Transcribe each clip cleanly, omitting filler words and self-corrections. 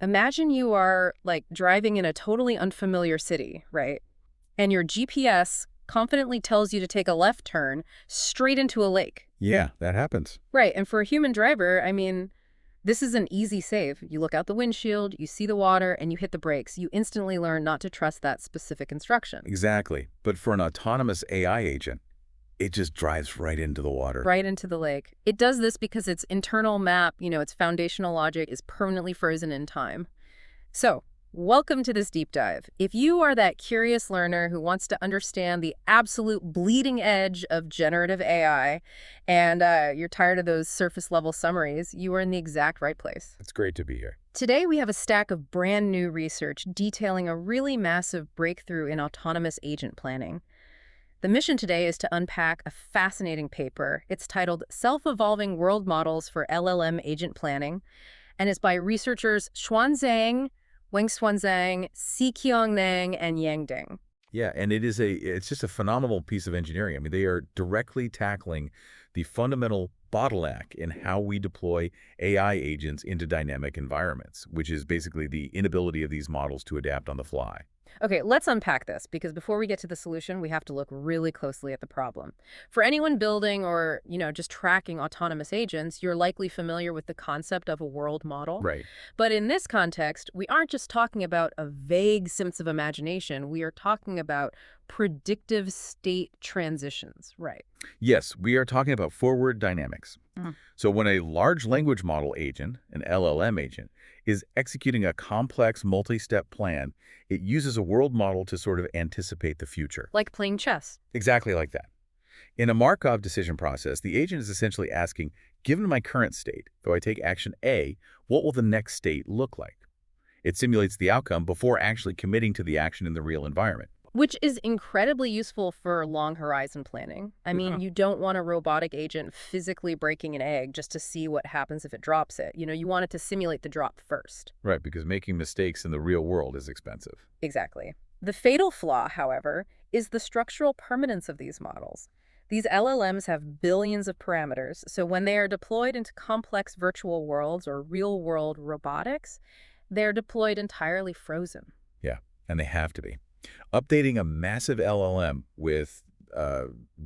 Imagine you are like driving in a totally unfamiliar city, right? And your GPS confidently tells you to take a left turn straight into a lake. Yeah, that happens. Right, and for a human driver, I mean, this is an easy save. You look out the windshield, you see the water, and you hit the brakes. You instantly learn not to trust that specific instruction. Exactly. But for an autonomous AI agent, it just drives right into the water. Right into the lake. It does this because its internal map, its foundational logic is permanently frozen in time. So, welcome to this deep dive. If you are that curious learner who wants to understand the absolute bleeding edge of generative AI and you're tired of those surface level summaries, you are in the exact right place. It's great to be here. Today, we have a stack of brand new research detailing a really massive breakthrough in autonomous agent planning. The mission today is to unpack a fascinating paper. It's titled Self-Evolving World Models for LLM Agent Planning, and it's by researchers Xuan Zhang, Wengshuan Zhang, Xiqiang Nang, and Yang Ding. Yeah, and it's just a phenomenal piece of engineering. I mean, they are directly tackling the fundamental bottleneck in how we deploy AI agents into dynamic environments, which is basically the inability of these models to adapt on the fly. Okay, let's unpack this, because before we get to the solution, we have to look really closely at the problem. For anyone building or, just tracking autonomous agents, you're likely familiar with the concept of a world model. Right. But in this context, we aren't just talking about a vague sense of imagination. We are talking about predictive state transitions, right? Yes, we are talking about forward dynamics. So when a large language model agent, an LLM agent, is executing a complex multi-step plan, it uses a world model to sort of anticipate the future. Like playing chess. Exactly like that. In a Markov decision process, the agent is essentially asking, given my current state, though I take action A, what will the next state look like? It simulates the outcome before actually committing to the action in the real environment. Which is incredibly useful for long horizon planning. I mean, you don't want a robotic agent physically breaking an egg just to see what happens if it drops it. You want it to simulate the drop first. Right, because making mistakes in the real world is expensive. Exactly. The fatal flaw, however, is the structural permanence of these models. These LLMs have billions of parameters, so when they are deployed into complex virtual worlds or real-world robotics, they're deployed entirely frozen. Yeah, and they have to be. Updating a massive LLM with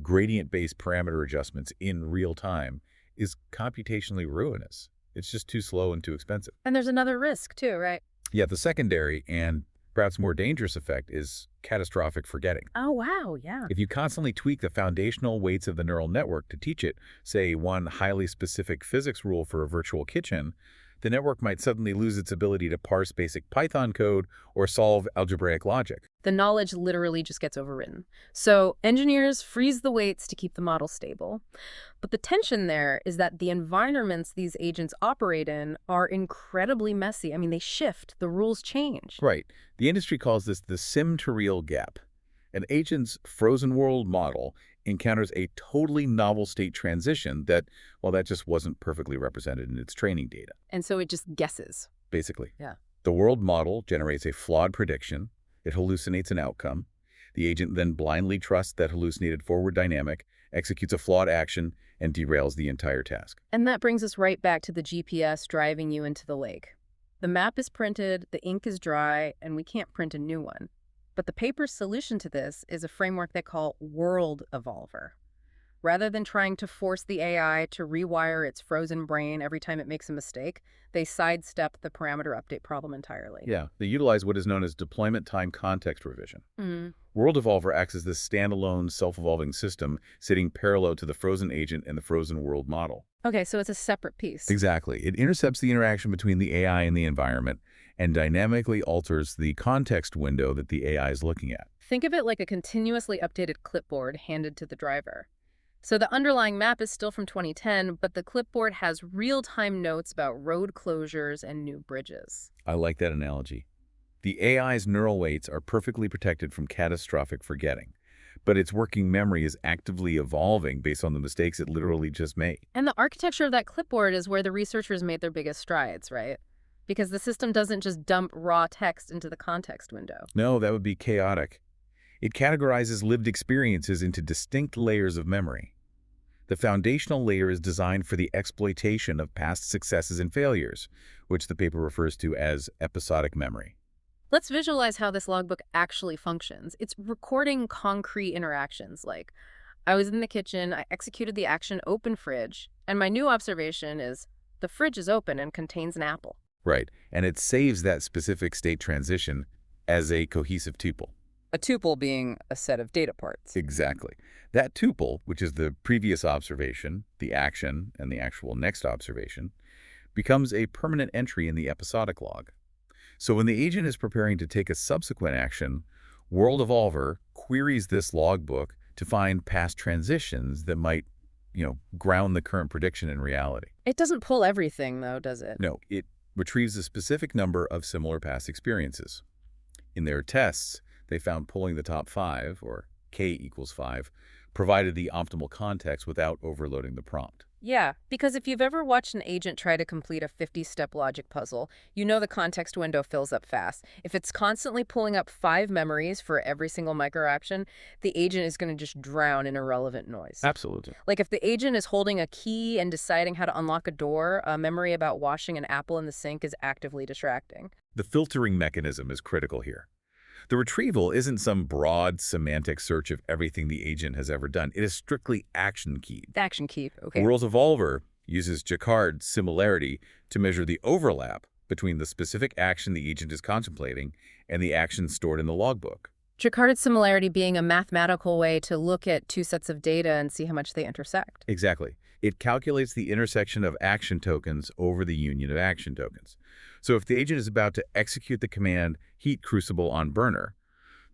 gradient-based parameter adjustments in real time is computationally ruinous. It's just too slow and too expensive. And there's another risk too, right? Yeah, the secondary and perhaps more dangerous effect is catastrophic forgetting. Oh, wow, yeah. If you constantly tweak the foundational weights of the neural network to teach it, say, one highly specific physics rule for a virtual kitchen, the network might suddenly lose its ability to parse basic Python code or solve algebraic logic. The knowledge literally just gets overwritten. So engineers freeze the weights to keep the model stable. But the tension there is that the environments these agents operate in are incredibly messy. I mean, they shift, the rules change. Right. The industry calls this the sim-to-real gap. An agent's frozen world model encounters a totally novel state transition that just wasn't perfectly represented in its training data. And so it just guesses. Basically. Yeah. The world model generates a flawed prediction. It hallucinates an outcome. The agent then blindly trusts that hallucinated forward dynamic, executes a flawed action, and derails the entire task. And that brings us right back to the GPS driving you into the lake. The map is printed, the ink is dry, and we can't print a new one. But the paper's solution to this is a framework they call WorldEvolver. Rather than trying to force the AI to rewire its frozen brain every time it makes a mistake, they sidestep the parameter update problem entirely. Yeah, they utilize what is known as deployment time context revision. WorldEvolver acts as this standalone, self-evolving system sitting parallel to the frozen agent and the frozen world model. Okay, so it's a separate piece. Exactly. It intercepts the interaction between the AI and the environment and dynamically alters the context window that the AI is looking at. Think of it like a continuously updated clipboard handed to the driver. So the underlying map is still from 2010, but the clipboard has real-time notes about road closures and new bridges. I like that analogy. The AI's neural weights are perfectly protected from catastrophic forgetting, but its working memory is actively evolving based on the mistakes it literally just made. And the architecture of that clipboard is where the researchers made their biggest strides, right? Because the system doesn't just dump raw text into the context window. No, that would be chaotic. It categorizes lived experiences into distinct layers of memory. The foundational layer is designed for the exploitation of past successes and failures, which the paper refers to as episodic memory. Let's visualize how this logbook actually functions. It's recording concrete interactions like, I was in the kitchen, I executed the action open fridge, and my new observation is the fridge is open and contains an apple. Right, and it saves that specific state transition as a cohesive tuple. A tuple being a set of data parts. Exactly. That tuple, which is the previous observation, the action, and the actual next observation, becomes a permanent entry in the episodic log. So when the agent is preparing to take a subsequent action, WorldEvolver queries this logbook to find past transitions that might, ground the current prediction in reality. It doesn't pull everything, though, does it? No, it retrieves a specific number of similar past experiences. In their tests, they found pulling the top 5, or K equals 5, provided the optimal context without overloading the prompt. Yeah, because if you've ever watched an agent try to complete a 50-step logic puzzle, you know the context window fills up fast. If it's constantly pulling up 5 memories for every single microaction, the agent is going to just drown in irrelevant noise. Absolutely. Like if the agent is holding a key and deciding how to unlock a door, a memory about washing an apple in the sink is actively distracting. The filtering mechanism is critical here. The retrieval isn't some broad semantic search of everything the agent has ever done. It is strictly action-keyed. Action key, okay. WorldEvolver uses Jacquard's similarity to measure the overlap between the specific action the agent is contemplating and the action stored in the logbook. Jacquard's similarity being a mathematical way to look at 2 sets of data and see how much they intersect. Exactly. It calculates the intersection of action tokens over the union of action tokens. So if the agent is about to execute the command heat crucible on burner,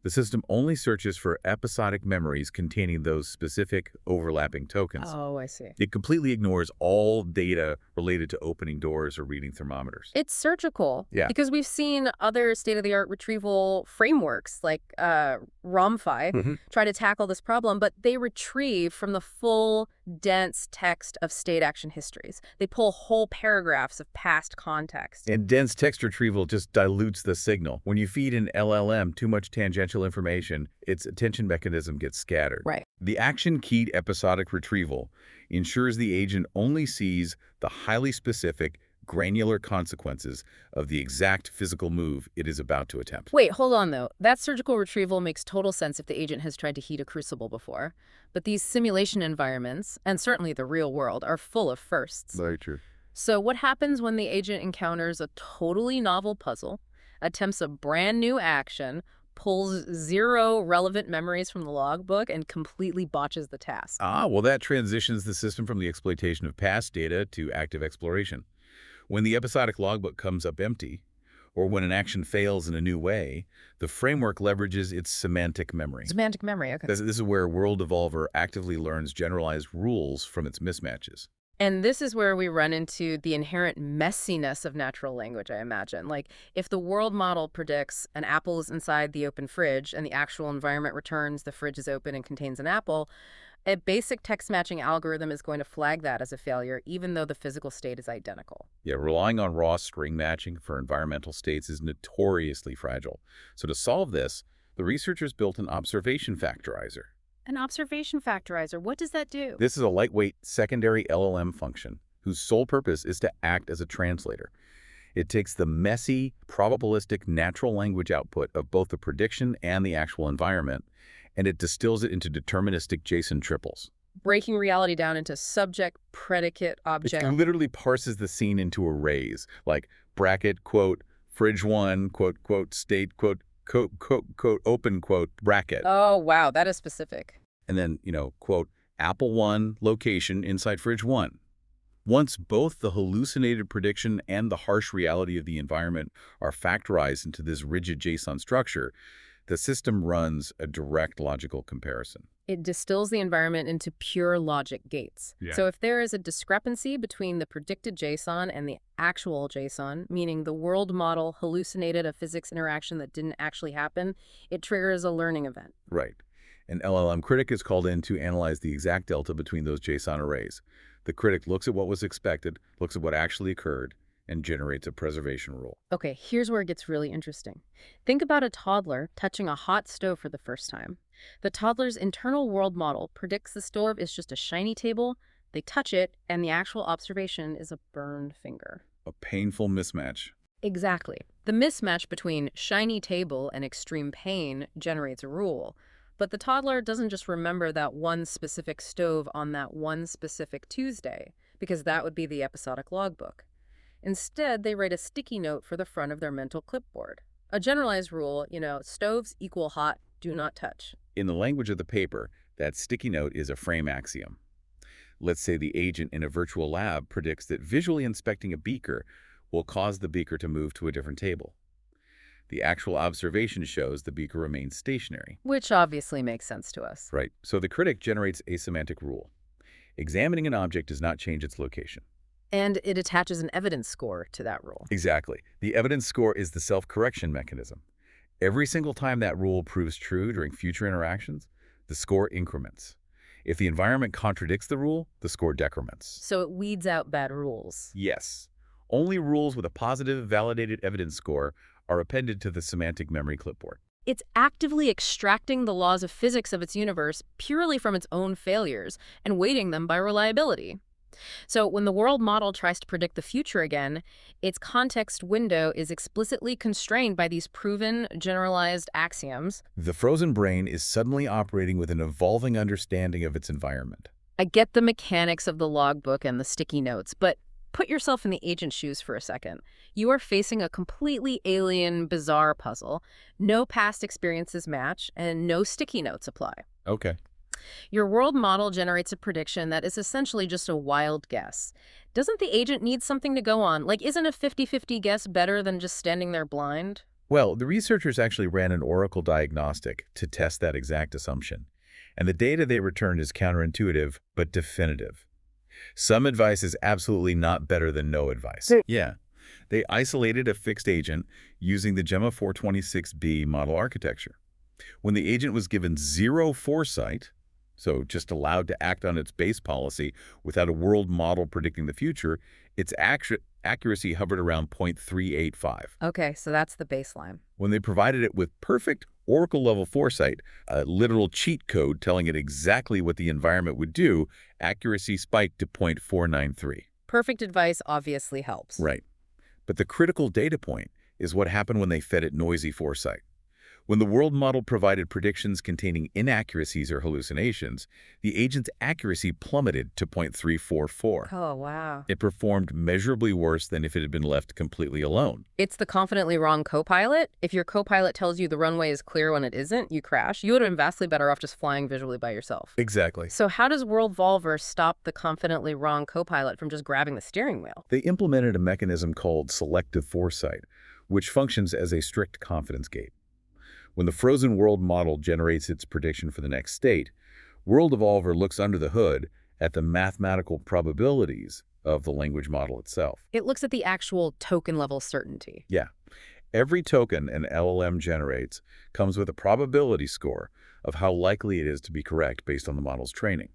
the system only searches for episodic memories containing those specific overlapping tokens. Oh, I see. It completely ignores all data related to opening doors or reading thermometers. It's surgical. Yeah. Because we've seen other state-of-the-art retrieval frameworks like ROMFI try to tackle this problem, but they retrieve from the full, dense text of state action histories. They pull whole paragraphs of past context. And dense text retrieval just dilutes the signal. When you feed an LLM too much tangential information, its attention mechanism gets scattered. Right. The action-keyed episodic retrieval ensures the agent only sees the highly specific, granular consequences of the exact physical move it is about to attempt. Wait, hold on, though. That surgical retrieval makes total sense if the agent has tried to heat a crucible before. But these simulation environments, and certainly the real world, are full of firsts. Very true. So what happens when the agent encounters a totally novel puzzle, attempts a brand new action, pulls 0 relevant memories from the logbook, and completely botches the task? Well, that transitions the system from the exploitation of past data to active exploration. When the episodic logbook comes up empty, or when an action fails in a new way, the framework leverages its semantic memory. Semantic memory, okay. This is where WorldEvolver actively learns generalized rules from its mismatches. And this is where we run into the inherent messiness of natural language, I imagine. Like, if the world model predicts an apple is inside the open fridge and the actual environment returns the fridge is open and contains an apple, a basic text matching algorithm is going to flag that as a failure, even though the physical state is identical. Yeah, relying on raw string matching for environmental states is notoriously fragile. So to solve this, the researchers built an observation factorizer. An observation factorizer, what does that do? This is a lightweight secondary LLM function whose sole purpose is to act as a translator. It takes the messy, probabilistic natural language output of both the prediction and the actual environment, and it distills it into deterministic JSON triples. Breaking reality down into subject, predicate, object. It literally parses the scene into arrays, like bracket, quote, fridge one, quote, quote, state, quote, quote, open quote, bracket. Oh, wow, that is specific. And then, quote, apple 1 location inside fridge 1. Once both the hallucinated prediction and the harsh reality of the environment are factorized into this rigid JSON structure, the system runs a direct logical comparison. It distills the environment into pure logic gates. Yeah. So if there is a discrepancy between the predicted JSON and the actual JSON, meaning the world model hallucinated a physics interaction that didn't actually happen, it triggers a learning event. Right. An LLM critic is called in to analyze the exact delta between those JSON arrays. The critic looks at what was expected, looks at what actually occurred, and generates a preservation rule. Okay, here's where it gets really interesting. Think about a toddler touching a hot stove for the first time. The toddler's internal world model predicts the stove is just a shiny table, they touch it, and the actual observation is a burned finger. A painful mismatch. Exactly. The mismatch between shiny table and extreme pain generates a rule. But the toddler doesn't just remember that one specific stove on that one specific Tuesday, because that would be the episodic logbook. Instead, they write a sticky note for the front of their mental clipboard. A generalized rule, stoves equal hot, do not touch. In the language of the paper, that sticky note is a frame axiom. Let's say the agent in a virtual lab predicts that visually inspecting a beaker will cause the beaker to move to a different table. The actual observation shows the beaker remains stationary. Which obviously makes sense to us. Right. So the critic generates a semantic rule. Examining an object does not change its location. And it attaches an evidence score to that rule. Exactly. The evidence score is the self-correction mechanism. Every single time that rule proves true during future interactions, the score increments. If the environment contradicts the rule, the score decrements. So it weeds out bad rules. Yes. Only rules with a positive, validated evidence score are appended to the semantic memory clipboard. It's actively extracting the laws of physics of its universe purely from its own failures and weighting them by reliability. So when the world model tries to predict the future again, its context window is explicitly constrained by these proven, generalized axioms. The frozen brain is suddenly operating with an evolving understanding of its environment. I get the mechanics of the logbook and the sticky notes, but put yourself in the agent's shoes for a second. You are facing a completely alien, bizarre puzzle. No past experiences match, and no sticky notes apply. Okay. Your world model generates a prediction that is essentially just a wild guess. Doesn't the agent need something to go on? Like, isn't a 50-50 guess better than just standing there blind? Well, the researchers actually ran an Oracle diagnostic to test that exact assumption. And the data they returned is counterintuitive, but definitive. Some advice is absolutely not better than no advice. Yeah. They isolated a fixed agent using the Gemma 426B model architecture. When the agent was given zero foresight, so just allowed to act on its base policy without a world model predicting the future, its accuracy hovered around 0.385. Okay, so that's the baseline. When they provided it with perfect Oracle-level foresight, a literal cheat code telling it exactly what the environment would do, accuracy spiked to 0.493. Perfect advice obviously helps. Right. But the critical data point is what happened when they fed it noisy foresight. When the world model provided predictions containing inaccuracies or hallucinations, the agent's accuracy plummeted to 0.344. Oh, wow. It performed measurably worse than if it had been left completely alone. It's the confidently wrong co-pilot. If your co-pilot tells you the runway is clear when it isn't, you crash. You would have been vastly better off just flying visually by yourself. Exactly. So how does WorldEvolver stop the confidently wrong co-pilot from just grabbing the steering wheel? They implemented a mechanism called selective foresight, which functions as a strict confidence gate. When the frozen world model generates its prediction for the next state, WorldEvolver looks under the hood at the mathematical probabilities of the language model itself. It looks at the actual token-level certainty. Yeah. Every token an LLM generates comes with a probability score of how likely it is to be correct based on the model's training.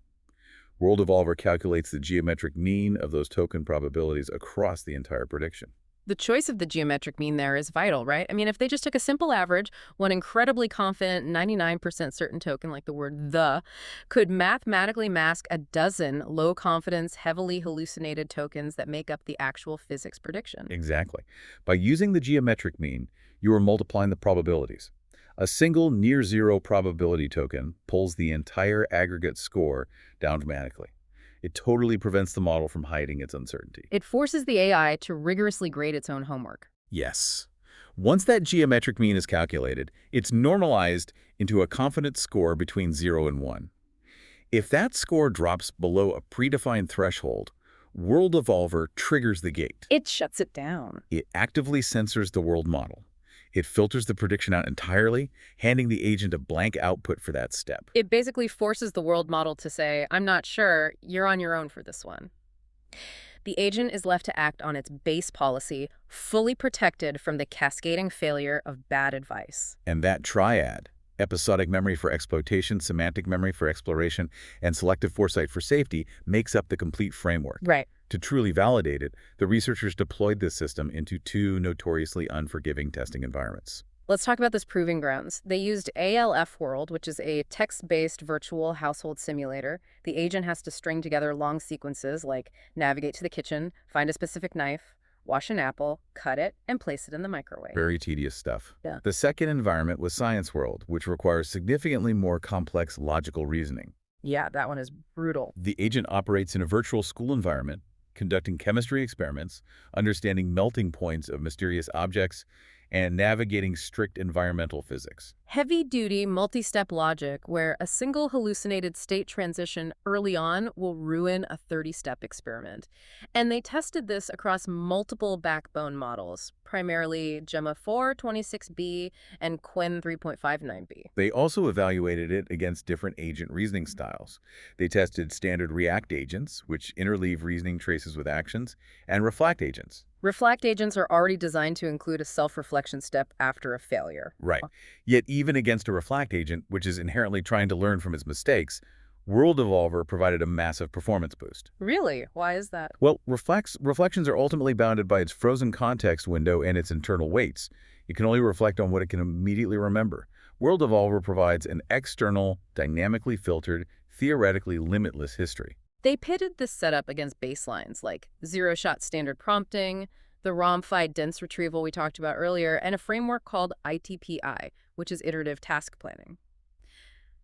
WorldEvolver calculates the geometric mean of those token probabilities across the entire prediction. The choice of the geometric mean there is vital, right? I mean, if they just took a simple average, one incredibly confident 99% certain token, like the word "the," could mathematically mask a dozen low-confidence, heavily hallucinated tokens that make up the actual physics prediction. Exactly. By using the geometric mean, you are multiplying the probabilities. A single near-zero probability token pulls the entire aggregate score down dramatically. It totally prevents the model from hiding its uncertainty. It forces the AI to rigorously grade its own homework. Yes. Once that geometric mean is calculated, it's normalized into a confidence score between 0 and 1. If that score drops below a predefined threshold, WorldEvolver triggers the gate. It shuts it down. It actively censors the world model. It filters the prediction out entirely, handing the agent a blank output for that step. It basically forces the world model to say, I'm not sure, you're on your own for this one. The agent is left to act on its base policy, fully protected from the cascading failure of bad advice. And that triad, episodic memory for exploitation, semantic memory for exploration, and selective foresight for safety, makes up the complete framework. Right. To truly validate it, the researchers deployed this system into two notoriously unforgiving testing environments. Let's talk about this proving grounds. They used ALF World, which is a text-based virtual household simulator. The agent has to string together long sequences like navigate to the kitchen, find a specific knife, wash an apple, cut it, and place it in the microwave. Very tedious stuff. Yeah. The second environment was Science World, which requires significantly more complex logical reasoning. Yeah, that one is brutal. The agent operates in a virtual school environment, conducting chemistry experiments, understanding melting points of mysterious objects, and navigating strict environmental physics. Heavy-duty, multi-step logic where a single hallucinated state transition early on will ruin a 30-step experiment. And they tested this across multiple backbone models, primarily Gemma 426B and Qwen 3.59B. They also evaluated it against different agent reasoning styles. They tested standard React agents, which interleave reasoning traces with actions, and Reflect agents. Reflect agents are already designed to include a self-reflection step after a failure. Right. Yet even against a Reflect agent, which is inherently trying to learn from its mistakes, WorldEvolver provided a massive performance boost. Really? Why is that? Well, reflections are ultimately bounded by its frozen context window and its internal weights. It can only reflect on what it can immediately remember. WorldEvolver provides an external, dynamically filtered, theoretically limitless history. They pitted this setup against baselines like zero-shot standard prompting, the ROM-phi dense retrieval we talked about earlier, and a framework called ITPI, which is iterative task planning.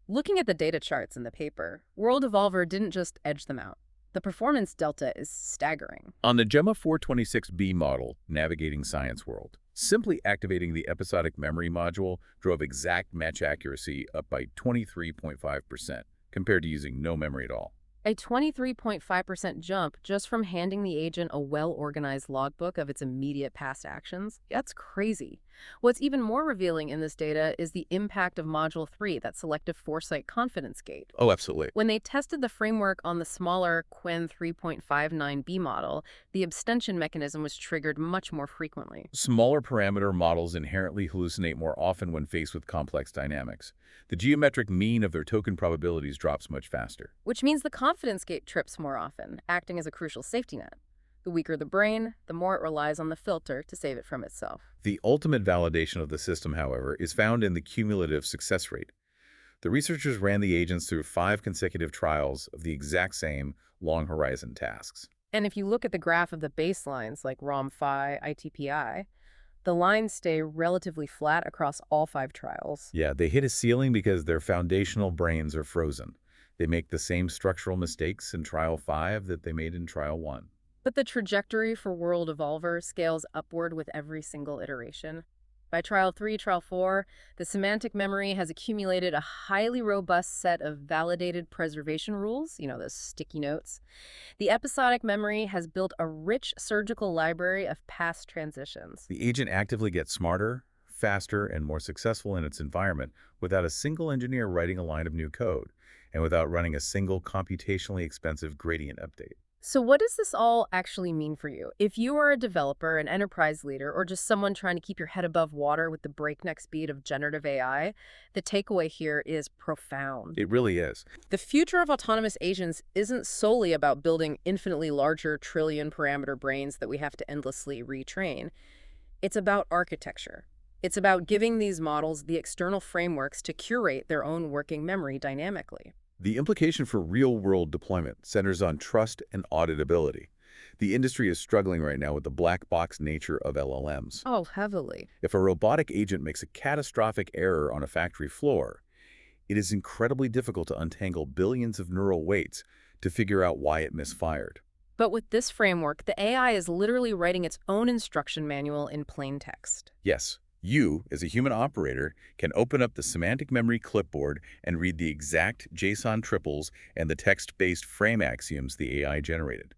Looking at the data charts in the paper, WorldEvolver didn't just edge them out. The performance delta is staggering. On the Gemma 426B model, navigating Science World, simply activating the episodic memory module drove exact match accuracy up by 23.5% compared to using no memory at all. A 23.5% jump just from handing the agent a well-organized logbook of its immediate past actions? That's crazy. What's even more revealing in this data is the impact of Module 3, that selective foresight confidence gate. Oh, absolutely. When they tested the framework on the smaller Qwen 3.59B model, the abstention mechanism was triggered much more frequently. Smaller parameter models inherently hallucinate more often when faced with complex dynamics. The geometric mean of their token probabilities drops much faster. Which means the confidence gate trips more often, acting as a crucial safety net. The weaker the brain, the more it relies on the filter to save it from itself. The ultimate validation of the system, however, is found in the cumulative success rate. The researchers ran the agents through 5 consecutive trials of the exact same long-horizon tasks. And if you look at the graph of the baselines, like ROM-phi, ITPI, the lines stay relatively flat across all 5 trials. Yeah, they hit a ceiling because their foundational brains are frozen. They make the same structural mistakes in trial 5 that they made in trial 1. But the trajectory for WorldEvolver scales upward with every single iteration. By trial 3, trial 4, the semantic memory has accumulated a highly robust set of validated preservation rules, those sticky notes. The episodic memory has built a rich surgical library of past transitions. The agent actively gets smarter, faster, and more successful in its environment without a single engineer writing a line of new code and without running a single computationally expensive gradient update. So what does this all actually mean for you? If you are a developer, an enterprise leader, or just someone trying to keep your head above water with the breakneck speed of generative AI, the takeaway here is profound. It really is. The future of autonomous agents isn't solely about building infinitely larger trillion-parameter brains that we have to endlessly retrain. It's about architecture. It's about giving these models the external frameworks to curate their own working memory dynamically. The implication for real-world deployment centers on trust and auditability. The industry is struggling right now with the black box nature of LLMs. Oh, heavily. If a robotic agent makes a catastrophic error on a factory floor, it is incredibly difficult to untangle billions of neural weights to figure out why it misfired. But with this framework, the AI is literally writing its own instruction manual in plain text. Yes. You, as a human operator, can open up the semantic memory clipboard and read the exact JSON triples and the text-based frame axioms the AI generated.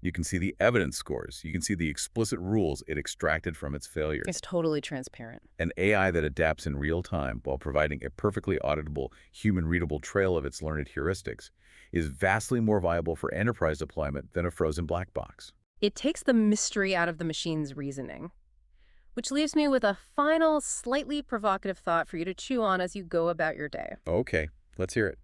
You can see the evidence scores. You can see the explicit rules it extracted from its failures. It's totally transparent. An AI that adapts in real time while providing a perfectly auditable, human-readable trail of its learned heuristics is vastly more viable for enterprise deployment than a frozen black box. It takes the mystery out of the machine's reasoning. Which leaves me with a final, slightly provocative thought for you to chew on as you go about your day. Okay, let's hear it.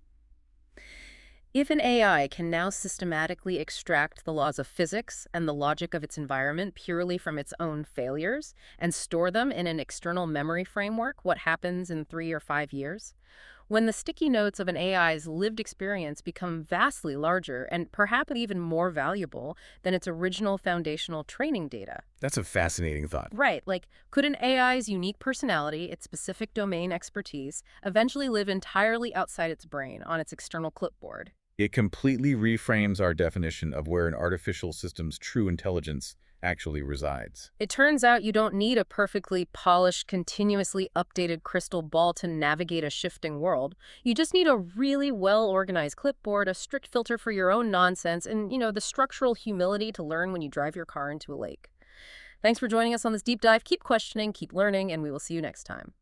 If an AI can now systematically extract the laws of physics and the logic of its environment purely from its own failures and store them in an external memory framework, what happens in 3 or 5 years? When the sticky notes of an AI's lived experience become vastly larger and perhaps even more valuable than its original foundational training data. That's a fascinating thought. Right, like could an AI's unique personality, its specific domain expertise, eventually live entirely outside its brain on its external clipboard? It completely reframes our definition of where an artificial system's true intelligence actually resides. It turns out you don't need a perfectly polished, continuously updated crystal ball to navigate a shifting world. You just need a really well-organized clipboard, a strict filter for your own nonsense, and, the structural humility to learn when you drive your car into a lake. Thanks for joining us on this deep dive. Keep questioning, keep learning, and we will see you next time.